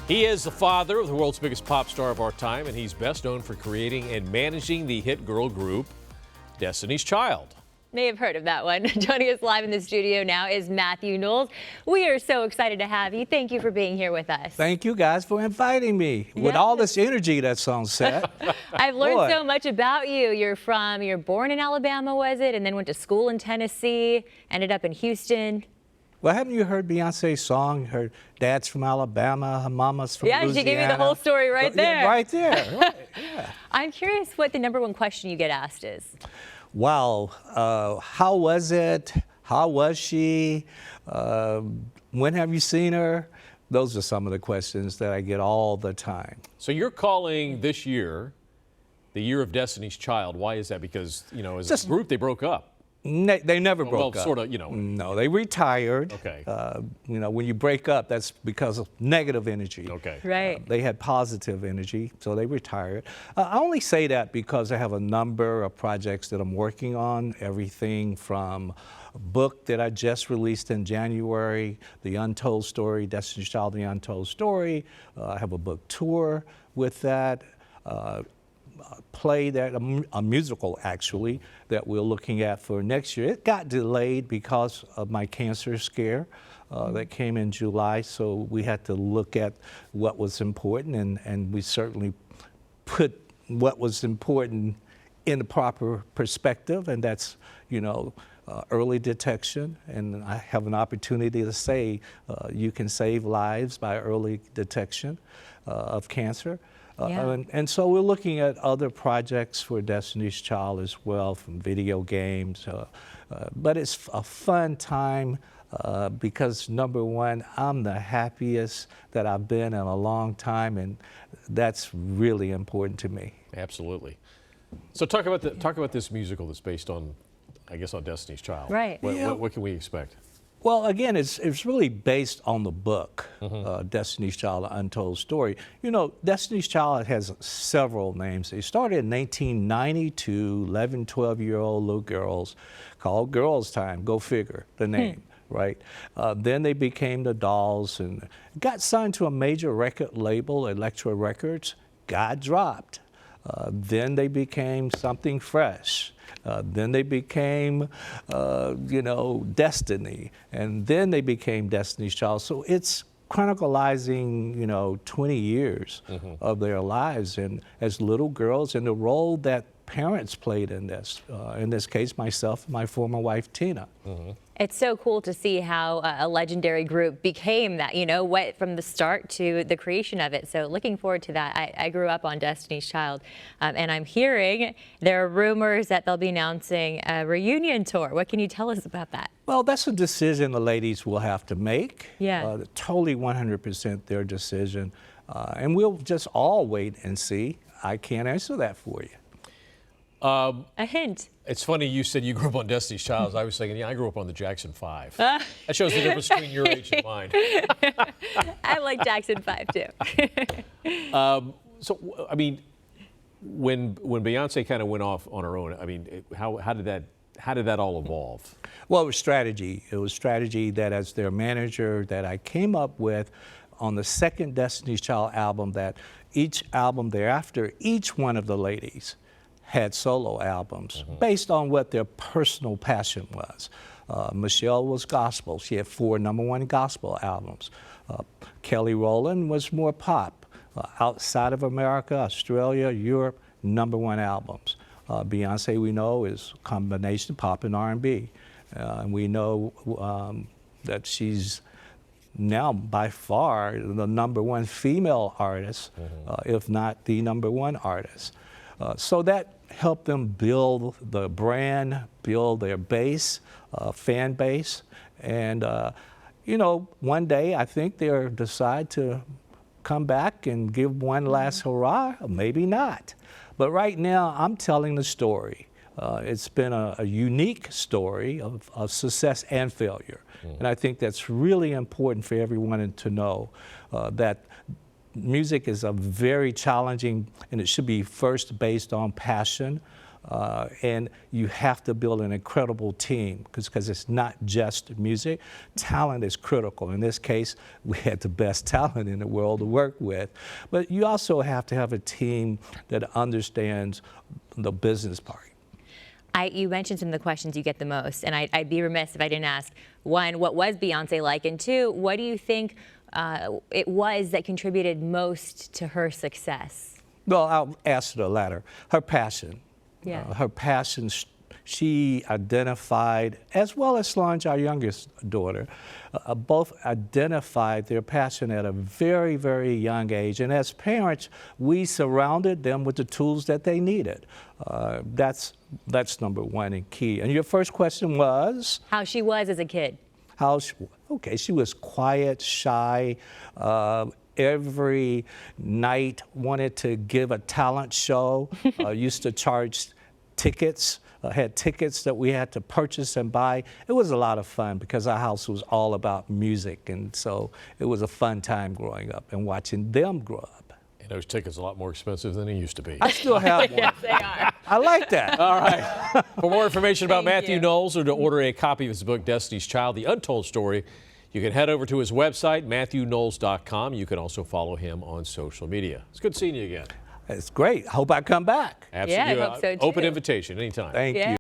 He is the father of the world's biggest pop star of our time, and he's best known for creating and managing the hit girl group Destiny's Child. May have heard of that one. Joining us live in the studio now is Mathew Knowles. We are so excited to have you. Thank you for being here with us. Thank you guys for inviting me. With all this energy that's on set. I've learned so much about you. You're born in Alabama, was it? And then went to school in Tennessee, ended up in Houston. Well, haven't you heard Beyonce's song? Her dad's from Alabama, her mama's from Louisiana. Yeah, she gave me the whole story right there. Yeah, right there. Right, yeah. I'm curious what the #1 question you get asked is. Wow, how was it? How was she? When have you seen her? Those are some of the questions that I get all the time. So you're calling this year the year of Destiny's Child. Why is that? Because, you know, as a group, they broke up. They never broke up. Well, sort of, you know. No, they retired. Okay. You know, when you break up, that's because of negative energy. Okay. Right. They had positive energy, so they retired. I only say that because I have a number of projects that I'm working on, everything from a book that I just released in January, The Untold Story, Destiny's Child, The Untold Story. I have a book tour with that. Play that, a musical actually, that we're looking at for next year. It got delayed because of my cancer scare that came in July, so we had to look at what was important, and we certainly put what was important in the proper perspective, and that's, you know, early detection. And I have an opportunity to say you can save lives by early detection of cancer. And so we're looking at other projects for Destiny's Child as well, from video games. But it's a fun time because, #1, I'm the happiest that I've been in a long time, and that's really important to me. Absolutely. So talk about this musical that's based on, I guess, on Destiny's Child. Right. What can we expect? Well, again, it's really based on the book, Destiny's Child, An Untold Story. You know, Destiny's Child has several names. They started in 1992, 11, 12-year-old little girls called Girls Time, go figure, the name, right? Then they became the Dolls and got signed to a major record label, Elektra Records, got dropped. Then they became Something Fresh. Then they became, you know, Destiny. And then they became Destiny's Child. So it's chronicalizing, you know, 20 years of their lives and as little girls, and the role that parents played in this case, myself and my former wife, Tina. It's so cool to see how a legendary group became that, you know, went from the start to the creation of it. So looking forward to that. I grew up on Destiny's Child, and I'm hearing there are rumors that they'll be announcing a reunion tour. What can you tell us about that? Well, that's a decision the ladies will have to make. Yeah. Totally 100% their decision. And we'll just all wait and see. I can't answer that for you. A hint. It's funny you said you grew up on Destiny's Child. I was thinking, yeah, I grew up on the Jackson 5. That shows the difference between your age and mine. I like Jackson 5 too. So, I mean, when Beyonce kind of went off on her own, I mean, how did that all evolve? Well, it was strategy. It was strategy that, as their manager, that I came up with on the second Destiny's Child album, that each album thereafter, each one of the ladies had solo albums based on what their personal passion was. Michelle was gospel. She had 4 #1 gospel albums. Kelly Rowland was more pop. Outside of America, Australia, Europe, #1 albums. Beyonce, we know, is a combination pop and R&B. And we know that she's now by far the #1 female artist, if not the #1 artist. So that helped them build the brand, build their base, fan base. And, you know, one day I think they'll decide to come back and give one last hurrah, or maybe not. But right now I'm telling the story. It's been a unique story of success and failure. And I think that's really important for everyone to know that music is a very challenging, and it should be first based on passion, And you have to build an incredible team because it's not just music. Talent is critical. In this case, we had the best talent in the world to work with. But you also have to have a team that understands the business part. You mentioned some of the questions you get the most, and I'd be remiss if I didn't ask, one, what was Beyonce like? And two, what do you think it was that contributed most to her success? Well, I'll answer the latter. Her passion. Yeah. Her passion, she identified, as well as Solange, our youngest daughter, both identified their passion at a very, very young age. And as parents, we surrounded them with the tools that they needed. That's number one and key. And your first question was? How she was as a kid. Okay, she was quiet, shy, every night wanted to give a talent show, used to charge tickets, had tickets that we had to purchase and buy. It was a lot of fun because our house was all about music, and so it was a fun time growing up and watching them grow up. And those tickets are a lot more expensive than they used to be. I still have one. Yes, they are. I like that. All right. For more information about Thank Mathew you. Knowles or to order a copy of his book, Destiny's Child, The Untold Story, you can head over to his website, MathewKnowles.com. You can also follow him on social media. It's good seeing you again. It's great. Hope I come back. Absolutely. I hope so, too. Open invitation anytime. Thank you.